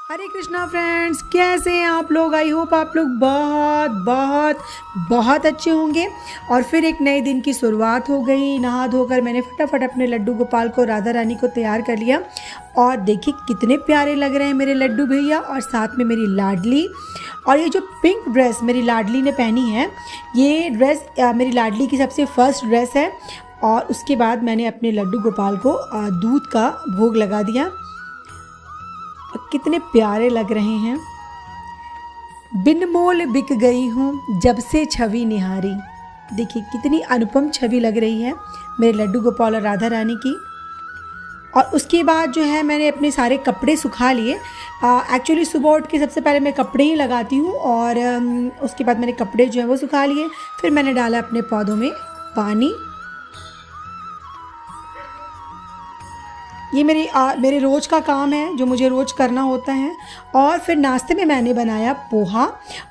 हरे Krishna friends, कैसे हैं आप लोग। आई होप आप लोग बहुत बहुत बहुत अच्छे होंगे। और फिर एक नए दिन की शुरुआत हो गई। नहा धोकर मैंने फटाफट अपने लड्डू गोपाल को, राधा रानी को तैयार कर लिया। और देखिए कितने प्यारे लग रहे हैं मेरे लड्डू भैया, और साथ में मेरी लाडली। और ये जो पिंक ड्रेस मेरी लाडली ने पहनी है, ये ड्रेस मेरी लाडली की सबसे फर्स्ट ड्रेस है। और उसके बाद मैंने अपने लड्डू गोपाल को दूध का भोग लगा दिया। कितने प्यारे लग रहे हैं। बिन मोल बिक गई हूँ जब से छवि निहारी। देखिए कितनी अनुपम छवि लग रही है मेरे लड्डू गोपाल और राधा रानी की। और उसके बाद जो है मैंने अपने सारे कपड़े सुखा लिए। एक्चुअली सुबह उठ के सबसे पहले मैं कपड़े ही लगाती हूँ, और उसके बाद मैंने कपड़े जो है वो सुखा लिए। फिर मैंने डाला अपने पौधों में पानी। ये मेरे रोज़ का काम है जो मुझे रोज़ करना होता है। और फिर नाश्ते में मैंने बनाया पोहा,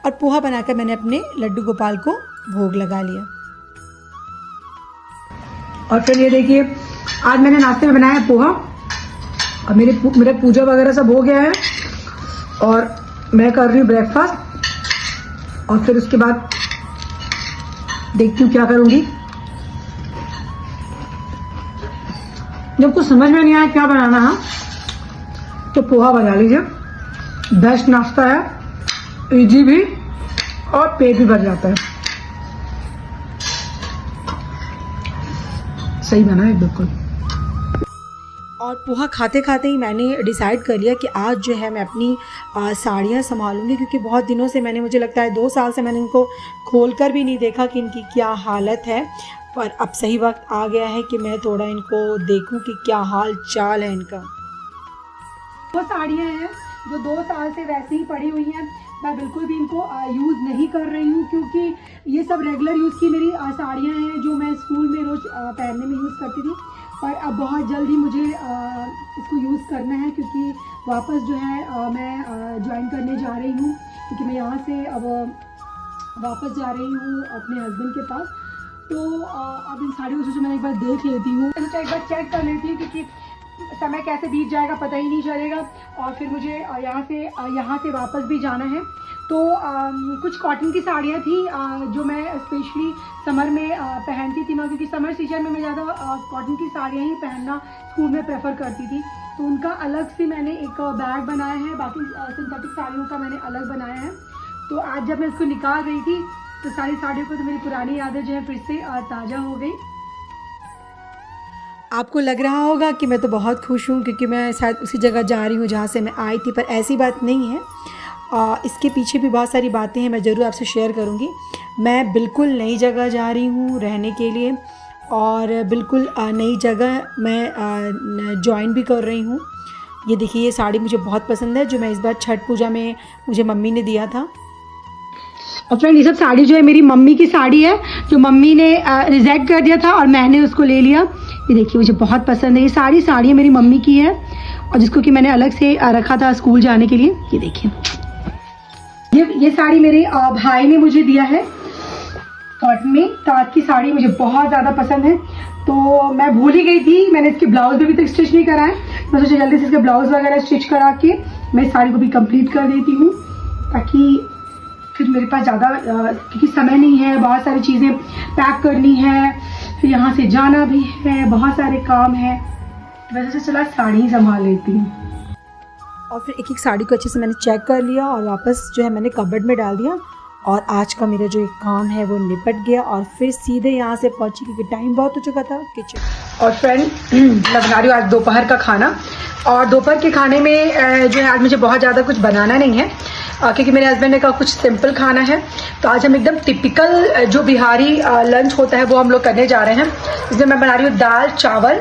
और पोहा बनाकर मैंने अपने लड्डू गोपाल को भोग लगा लिया। और फिर ये देखिए, आज मैंने नाश्ते में बनाया पोहा, और मेरा पूजा वगैरह सब हो गया है। और मैं कर रही हूँ ब्रेकफास्ट, और फिर उसके बाद देखती हूँ क्या करूँगी। जब कुछ समझ में नहीं आया क्या बनाना है तो पोहा बना लीजिए। बेस्ट नाश्ता है, इजी भी, और पेट भी भर जाता है। सही बना है बिल्कुल। और पोहा खाते खाते ही मैंने डिसाइड कर लिया कि आज जो है मैं अपनी साड़ियाँ संभालूंगी, क्योंकि बहुत दिनों से मुझे लगता है 2 साल से मैंने इनको खोल कर भी नहीं देखा कि इनकी क्या हालत है। पर अब सही वक्त आ गया है कि मैं थोड़ा इनको देखूं कि क्या हाल चाल है इनका। वो साड़ियाँ हैं जो 2 साल से वैसे ही पड़ी हुई हैं। मैं बिल्कुल भी इनको यूज़ नहीं कर रही हूँ, क्योंकि ये सब रेगुलर यूज़ की मेरी साड़ियाँ हैं जो मैं स्कूल में रोज़ पहनने में यूज़ करती थी। पर अब बहुत जल्द ही मुझे इसको यूज़ करना है, क्योंकि वापस जो है मैं ज्वाइन करने जा रही हूँ, क्योंकि मैं यहाँ से अब वापस जा रही हूँ अपने हस्बैंड के पास। तो अब इन साड़ियों को मैं एक बार देख लेती हूँ, एक बार चेक कर लेती हूँ, क्योंकि समय कैसे बीत जाएगा पता ही नहीं चलेगा। और फिर मुझे यहाँ से वापस भी जाना है। तो कुछ कॉटन की साड़ियाँ थी जो मैं स्पेशली समर में पहनती थी, क्योंकि समर सीजन में मैं ज़्यादा कॉटन की साड़ियाँ ही पहनना स्कूल में प्रेफर करती थी। तो उनका अलग से मैंने एक बैग बनाया है, बाकी सिंथेटिक साड़ियों का मैंने अलग बनाया है। तो आज जब मैं इसको निकाल रही थी तो सारी साड़ियों को, तो मेरी पुरानी यादें जो है फिर से ताज़ा हो गई। आपको लग रहा होगा कि मैं तो बहुत खुश हूँ, क्योंकि मैं शायद उसी जगह जा रही हूँ जहाँ से मैं आई थी, पर ऐसी बात नहीं है। इसके पीछे भी बहुत सारी बातें हैं, मैं ज़रूर आपसे शेयर करूँगी। मैं बिल्कुल नई जगह जा रही हूँ रहने के लिए, और बिल्कुल नई जगह मैं ज्वाइन भी कर रही हूँ। ये देखिए, ये साड़ी मुझे बहुत पसंद है, जो मैं इस बार छठ पूजा में मुझे मम्मी ने दिया था। और फ्रेंड, ये सब साड़ी जो है मेरी मम्मी की साड़ी है, जो मम्मी ने रिजेक्ट कर दिया था और मैंने उसको ले लिया। ये देखिए, मुझे बहुत पसंद है। ये साड़ी मेरी मम्मी की है, और जिसको कि मैंने अलग से रखा था स्कूल जाने के लिए। ये देखिए, ये साड़ी मेरे भाई ने मुझे दिया है कॉटन में। ताज की साड़ी मुझे बहुत ज़्यादा पसंद है। तो मैं भूल ही गई थी, मैंने इसके ब्लाउज भी अभी तक स्टिच नहीं करा है। मैं सोचा जल्दी से इसके ब्लाउज वगैरह स्टिच करा के मैं इस साड़ी को भी कंप्लीट कर देती हूँ, ताकि फिर मेरे पास ज़्यादा, क्योंकि समय नहीं है, बहुत सारी चीज़ें पैक करनी है, फिर यहाँ से जाना भी है, बहुत सारे काम हैं। वैसे से चला साड़ी ही संभाल लेती हूँ। और फिर एक एक साड़ी को अच्छे से मैंने चेक कर लिया, और वापस जो है मैंने कबर्ड में डाल दिया। और आज का मेरा जो एक काम है वो निपट गया, और फिर सीधे यहाँ से पहुँची, क्योंकि टाइम बहुत हो चुका था किचन। और फ्रेंड, मैं बना रही हूँ आज दोपहर का खाना। और दोपहर के खाने में जो है आज मुझे बहुत ज़्यादा कुछ बनाना नहीं है, क्योंकि मेरे हस्बैंड ने कहा कुछ सिंपल खाना है। तो आज हम एकदम टिपिकल जो बिहारी लंच होता है वो हम लोग करने जा रहे हैं। इसमें मैं बना रही हूँ दाल, चावल,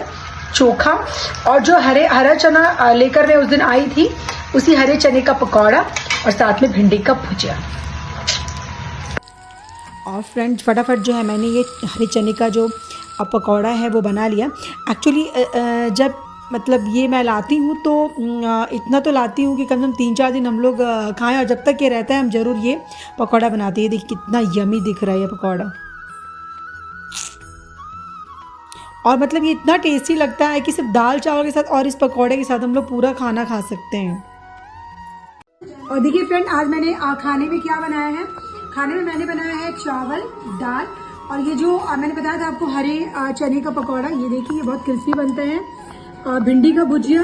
चोखा, और जो हरा चना लेकर मैं उस दिन आई थी, उसी हरे चने का पकौड़ा, और साथ में भिंडी का भुजिया। और फ्रेंड्स, फटाफट जो है मैंने ये हरे चने का जो पकौड़ा है वो बना लिया। एक्चुअली जब मतलब ये मैं लाती हूँ तो इतना तो लाती हूँ कि कम से कम 3-4 दिन हम लोग खाएं, और जब तक ये रहता है हम ज़रूर ये पकौड़ा बनाते हैं। देखिए कितना यमी दिख रहा है ये पकौड़ा, और मतलब ये इतना टेस्टी लगता है कि सिर्फ दाल चावल के साथ और इस पकौड़े के साथ हम लोग पूरा खाना खा सकते हैं। और देखिए फ्रेंड, आज मैंने खाने में क्या बनाया है। खाने में मैंने बनाया है चावल, दाल, और ये जो मैंने बताया था आपको हरे चने का पकौड़ा, ये देखिए ये बहुत क्रिस्पी बनते हैं, भिंडी का भुजिया,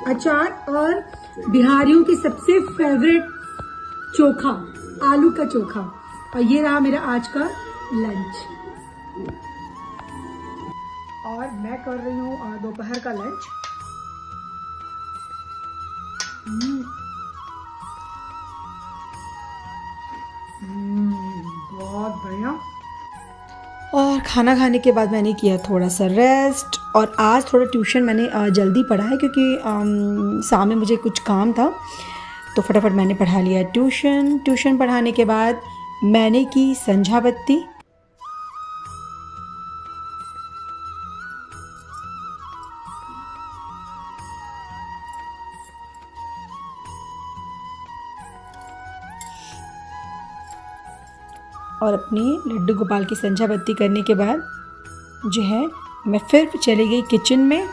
अचार, और बिहारियों की सबसे फेवरेट चोखा, आलू का चोखा। और ये रहा मेरा आज का लंच। और मैं कर रही हूँ दोपहर का लंच। बहुत बढ़िया। और खाना खाने के बाद मैंने किया थोड़ा सा रेस्ट, और आज थोड़ा ट्यूशन मैंने जल्दी पढ़ा है क्योंकि सामने मुझे कुछ काम था, तो फटाफट मैंने पढ़ा लिया ट्यूशन पढ़ाने के बाद मैंने की संझा बत्ती। और अपनी लड्डू गोपाल की संझा बत्ती करने के बाद जो है मैं फिर चली गई किचन में,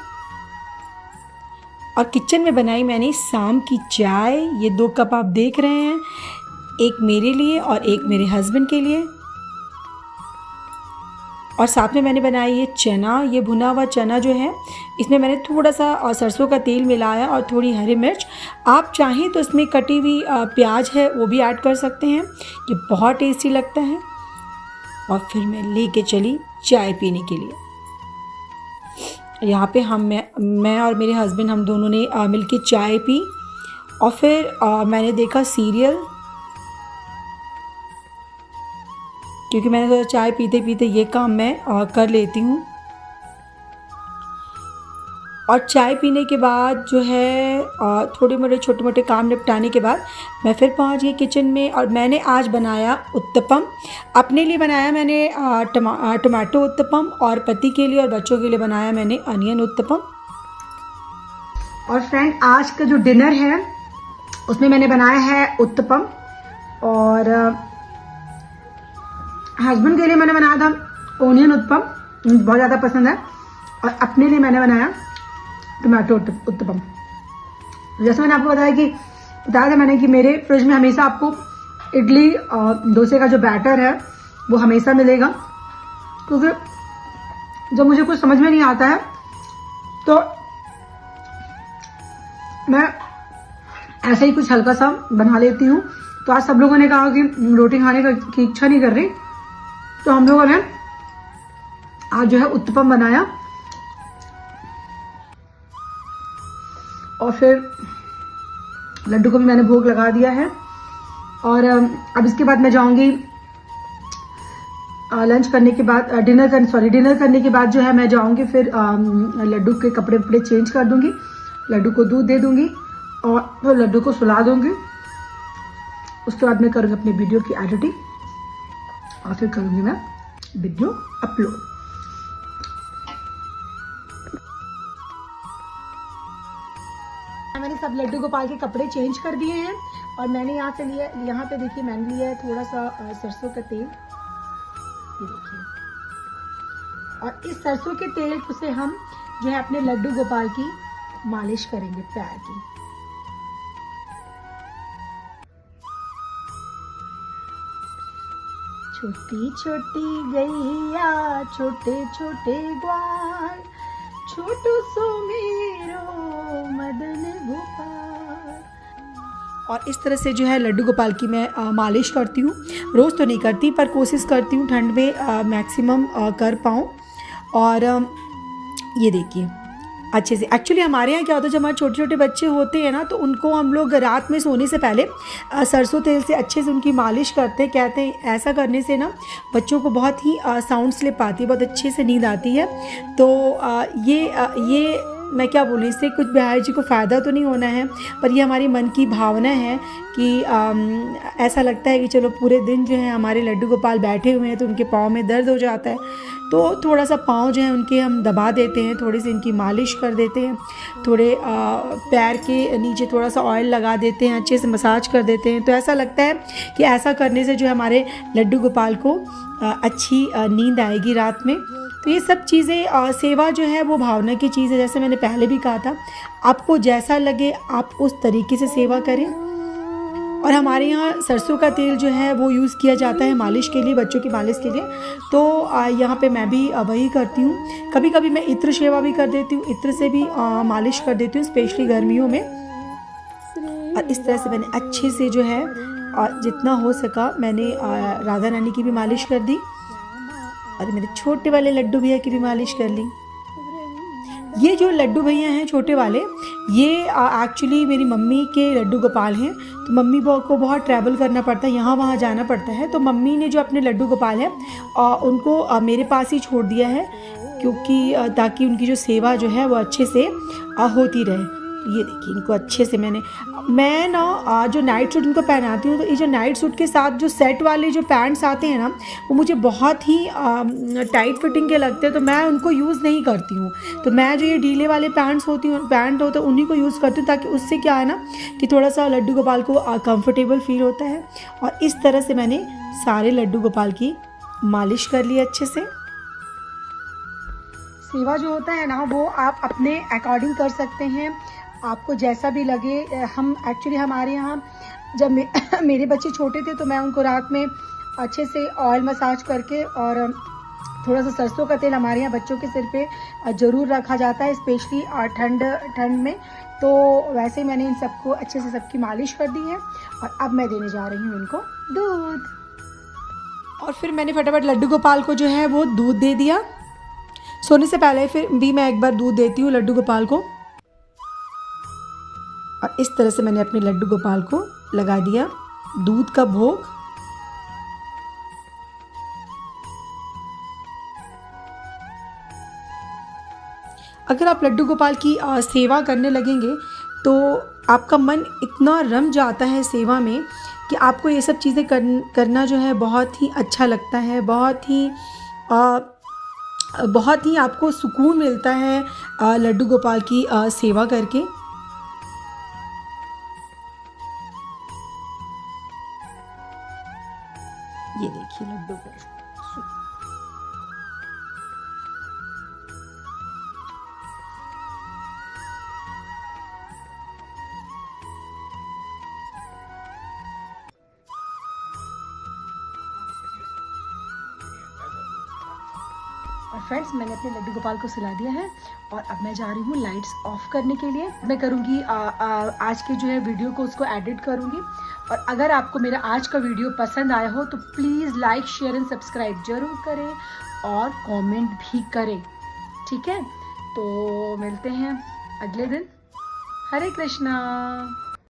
और किचन में बनाई मैंने शाम की चाय। ये 2 कप आप देख रहे हैं, एक मेरे लिए और एक मेरे हस्बैंड के लिए। और साथ में मैंने बनाया ये चना, ये भुना हुआ चना जो है, इसमें मैंने थोड़ा सा सरसों का तेल मिलाया और थोड़ी हरी मिर्च। आप चाहें तो इसमें कटी हुई प्याज है वो भी ऐड कर सकते हैं, ये बहुत टेस्टी लगता है। और फिर मैं लेके चली चाय पीने के लिए। यहाँ पे मैं और मेरे हस्बैंड, हम दोनों ने मिलके चाय पी, और फिर मैंने देखा सीरियल, क्योंकि मैंने सोचा चाय पीते पीते ये काम मैं कर लेती हूँ। और चाय पीने के बाद जो है थोड़े मोटे छोटे मोटे काम निपटाने के बाद मैं फिर पहुँच गई किचन में, और मैंने आज बनाया उत्तपम। अपने लिए बनाया मैंने टमाटो उत्तपम, और पति के लिए और बच्चों के लिए बनाया मैंने अनियन उत्तपम। और फ्रेंड, आज का जो डिनर है उसमें मैंने बनाया है उत्तपम, और हस्बैंड के लिए मैंने बनाया था ओनियन उत्तपम, बहुत ज़्यादा पसंद है। और अपने लिए मैंने बनाया टमाटो उत्तपम। जैसे मैंने आपको बताया था मैंने कि मेरे फ्रिज में हमेशा आपको इडली और डोसे का जो बैटर है वो हमेशा मिलेगा, क्योंकि जब मुझे कुछ समझ में नहीं आता है तो मैं ऐसे ही कुछ हल्का सा बना लेती हूँ। तो आज सब लोगों ने कहा कि रोटी खाने की इच्छा नहीं कर रही, तो हम लोगों ने आज जो है उत्तपम बनाया। और फिर लड्डू को भी मैंने भोग लगा दिया है। और अब इसके बाद मैं जाऊंगी लंच करने के बाद डिनर करने के बाद जो है मैं जाऊंगी फिर लड्डू के कपड़े चेंज कर दूंगी, लड्डू को दूध दे दूंगी और फिर लड्डू को सुला दूंगी। उसके बाद मैं करूंगी अपनी वीडियो की एडिटिंग, और फिर करूंगी मैं वीडियो अपलोड। मैंने सब लड्डू गोपाल के कपड़े चेंज कर दिए हैं, और मैंने यहाँ पे देखिए मैंने लिया है थोड़ा सा सरसों का तेल, ये देखिए। और इस सरसों के तेल से हम जो है अपने लड्डू गोपाल की मालिश करेंगे पैर की। छोटी छोटी गैया छोटे छोटे ग्वाल, छोटू सो मेरो मदन गोपाल। और इस तरह से जो है लड्डू गोपाल की मैं मालिश करती हूँ। रोज़ तो नहीं करती, पर कोशिश करती हूँ ठंड में मैक्सिमम कर पाऊँ। और ये देखिए अच्छे से, एक्चुअली हमारे यहाँ क्या होता है, जब हमारे छोटे छोटे बच्चे होते हैं ना, तो उनको हम लोग रात में सोने से पहले सरसों तेल से अच्छे से उनकी मालिश करते हैं। कहते हैं ऐसा करने से ना बच्चों को बहुत ही साउंड स्लिप आती है, बहुत अच्छे से नींद आती है। तो ये मैं क्या बोलूँ, इससे कुछ बिहारी जी को फ़ायदा तो नहीं होना है, पर ये हमारी मन की भावना है कि ऐसा लगता है कि चलो पूरे दिन जो है हमारे लड्डू गोपाल बैठे हुए हैं तो उनके पाँव में दर्द हो जाता है, तो थोड़ा सा पाँव जो है उनके हम दबा देते हैं, थोड़ी सी इनकी मालिश कर देते हैं, थोड़े पैर के नीचे थोड़ा सा ऑयल लगा देते हैं, अच्छे से मसाज कर देते हैं। तो ऐसा लगता है कि ऐसा करने से जो हमारे लड्डू गोपाल को अच्छी नींद आएगी रात में। तो ये सब चीज़ें, सेवा जो है वो भावना की चीज़ है। जैसे मैंने पहले भी कहा था, आपको जैसा लगे आप उस तरीके से सेवा करें। और हमारे यहाँ सरसों का तेल जो है वो यूज़ किया जाता है मालिश के लिए, बच्चों की मालिश के लिए। तो यहाँ पे मैं भी वही करती हूँ। कभी कभी मैं इत्र सेवा भी कर देती हूँ, इत्र से भी मालिश कर देती हूँ, स्पेशली गर्मियों में। और इस तरह से मैंने अच्छे से जो है जितना हो सका मैंने राधा रानी की भी मालिश कर दी और मेरे छोटे वाले लड्डू भैया की भी मालिश कर ली। ये जो लड्डू भैया हैं छोटे वाले, ये एक्चुअली मेरी मम्मी के लड्डू गोपाल हैं। तो मम्मी को बहुत ट्रैवल करना पड़ता है, यहाँ वहाँ जाना पड़ता है। तो मम्मी ने जो अपने लड्डू गोपाल हैं उनको मेरे पास ही छोड़ दिया है, क्योंकि ताकि उनकी जो सेवा जो है वो अच्छे से होती रहे। ये देखिए इनको अच्छे से मैं ना जो नाइट सूट इनको पहनाती हूँ, तो ये जो नाइट सूट के साथ जो सेट वाले जो पैंट्स आते हैं ना, वो मुझे बहुत ही टाइट फिटिंग के लगते हैं, तो मैं उनको यूज़ नहीं करती हूँ। तो मैं जो ये ढीले वाले पैंट होते हैं उन्हीं को यूज़ करती हूँ, ताकि उससे क्या है ना कि थोड़ा सा लड्डू गोपाल को कंफर्टेबल फील होता है। और इस तरह से मैंने सारे लड्डू गोपाल की मालिश कर ली अच्छे से। सेवा जो होता है ना वो आप अपने अकॉर्डिंग कर सकते हैं, आपको जैसा भी लगे। हम एक्चुअली हमारे यहाँ जब मेरे बच्चे छोटे थे तो मैं उनको रात में अच्छे से ऑयल मसाज करके और थोड़ा सा सरसों का तेल हमारे यहाँ बच्चों के सिर पे ज़रूर रखा जाता है, स्पेशली ठंड में। तो वैसे ही मैंने इन सबको अच्छे से सबकी मालिश कर दी है और अब मैं देने जा रही हूँ इनको दूध। और फिर मैंने फटाफट लड्डू गोपाल को जो है वो दूध दे दिया। सोने से पहले फिर भी मैं एक बार दूध देती हूँ लड्डू गोपाल को। और इस तरह से मैंने अपने लड्डू गोपाल को लगा दिया दूध का भोग। अगर आप लड्डू गोपाल की सेवा करने लगेंगे तो आपका मन इतना रम जाता है सेवा में कि आपको ये सब चीज़ें करना जो है बहुत ही अच्छा लगता है, बहुत ही आपको सुकून मिलता है लड्डू गोपाल की सेवा करके। ये देखिए लड्डू को और फ्रेंड्स मैंने अपने लड्डू गोपाल को सुला दिया है और अब मैं जा रही हूँ लाइट्स ऑफ करने के लिए। मैं करूँगी आज के जो है वीडियो को उसको एडिट करूँगी। और अगर आपको मेरा आज का वीडियो पसंद आया हो तो please like share and subscribe जरूर करें और कमेंट भी करें, ठीक है। तो मिलते हैं अगले दिन। हरे कृष्णा।